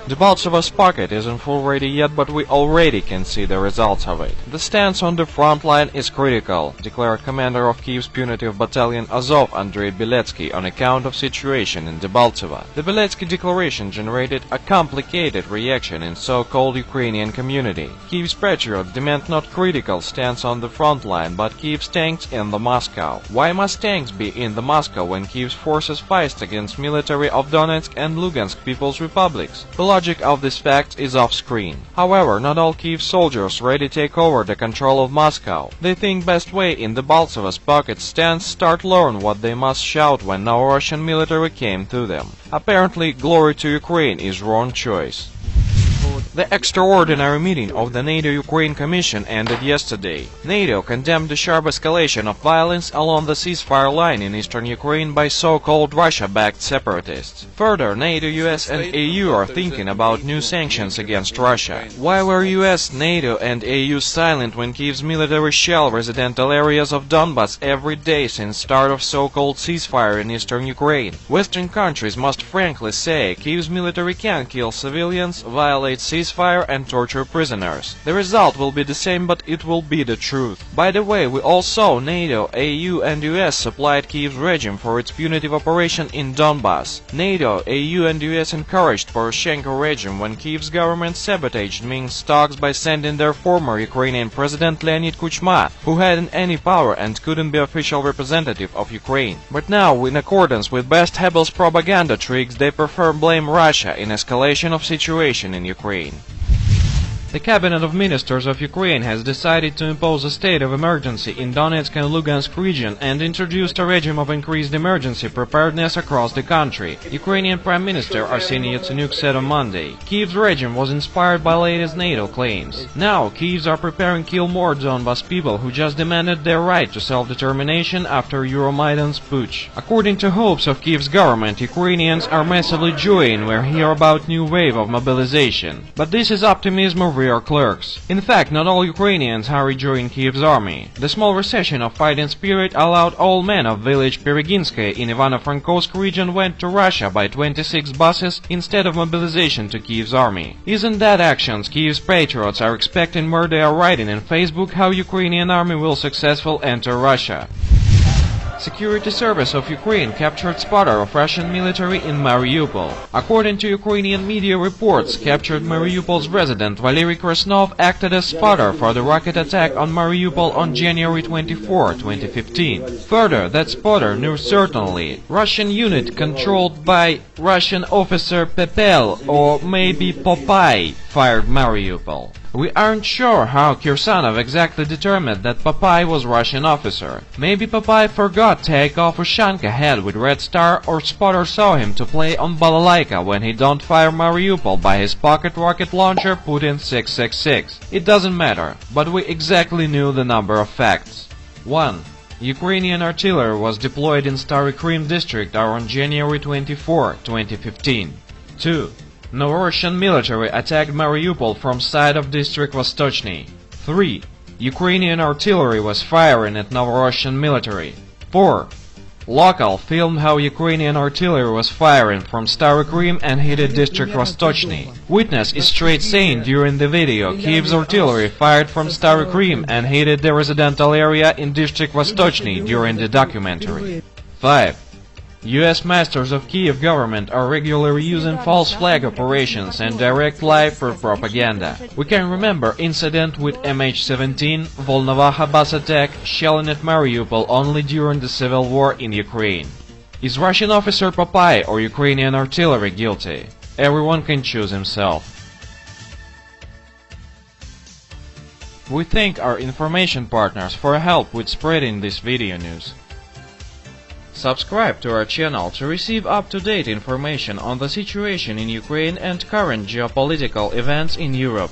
Debaltsevo's pocket isn't full ready yet, but we already can see the results of it. The stance on the front line is critical, declared commander of Kyiv's punitive battalion Azov Andrei Beletsky on account of situation in Debaltsevo. The Beletsky declaration generated a complicated reaction in so-called Ukrainian community. Kyiv's patriots demand not critical stance on the front line, but Kyiv's tanks in the Moscow. Why must tanks be in the Moscow when Kyiv's forces fight against military of Donetsk and Lugansk People's Republics? The logic of this fact is off-screen. However, not all Kyiv soldiers ready take over the control of Moscow. They think best way in Debaltsevo's pocket stands start learn what they must shout when Russian military came to them. Apparently, glory to Ukraine is wrong choice. The extraordinary meeting of the NATO-Ukraine Commission ended yesterday. NATO condemned the sharp escalation of violence along the ceasefire line in eastern Ukraine by so-called Russia-backed separatists. Further, NATO, US and EU are thinking about new sanctions against Russia. Why were US, NATO and EU silent when Kyiv's military shell residential areas of Donbass every day since start of so-called ceasefire in eastern Ukraine? Western countries must frankly say Kyiv's military can kill civilians, violate ceasefire and torture prisoners. The result will be the same, but it will be the truth. By the way, we all saw NATO, EU and US supplied Kyiv's regime for its punitive operation in Donbass. NATO, EU and US encouraged Poroshenko regime when Kyiv's government sabotaged Minsk talks by sending their former Ukrainian president Leonid Kuchma, who hadn't any power and couldn't be official representative of Ukraine. But now, in accordance with best Hebel's propaganda tricks, they prefer blame Russia in escalation of situation in Ukraine. The Cabinet of Ministers of Ukraine has decided to impose a state of emergency in Donetsk and Lugansk region and introduced a regime of increased emergency preparedness across the country. Ukrainian Prime Minister Arseniy Yatsenyuk said on Monday. Kyiv's regime was inspired by latest NATO claims. Now, Kyivs are preparing to kill more Donbas people who just demanded their right to self-determination after Euromaidan's putsch. According to hopes of Kyiv's government, Ukrainians are massively joying when they hear about new wave of mobilization. But this is optimism of real clerks. In fact, not all Ukrainians hurry join Kyiv's army. The small recession of fighting spirit allowed all men of village Pereginskoye in Ivano-Frankovsk region went to Russia by 26 buses instead of mobilization to Kyiv's army. Isn't that actions Kyiv's patriots are expecting where they are writing in Facebook how Ukrainian army will successfully enter Russia? Security Service of Ukraine captured spotter of Russian military in Mariupol. According to Ukrainian media reports, captured Mariupol's resident Valery Krasnov acted as spotter for the rocket attack on Mariupol on January 24, 2015. Further, that spotter knew certainly Russian unit controlled by Russian officer Pepel or maybe Popeye fired Mariupol. We aren't sure how Kirsanov exactly determined that Popeye was Russian officer. Maybe Popeye forgot take off Ushanka head with red star, or spotter saw him to play on balalaika when he don't fire Mariupol by his pocket rocket launcher Putin 666. It doesn't matter, but we exactly knew the number of facts. 1. Ukrainian artillery was deployed in Stary Krim district around January 24, 2015. 2. Russian military attacked Mariupol from side of district Vostochny. 3. Ukrainian artillery was firing at Russian military. 4. Local filmed how Ukrainian artillery was firing from Stary Krim and hit district Vostochny. Witness is straight saying during the video Kyiv's artillery fired from Stary Krim and hit the residential area in district Vostochny during the documentary. 5. US masters of Kiev government are regularly using false flag operations and direct live for propaganda. We can remember incident with MH17, Volnovaha bus attack, shelling at Mariupol only during the civil war in Ukraine. Is Russian officer Popeye or Ukrainian artillery guilty? Everyone can choose himself. We thank our information partners for help with spreading this video news. Subscribe to our channel to receive up-to-date information on the situation in Ukraine and current geopolitical events in Europe.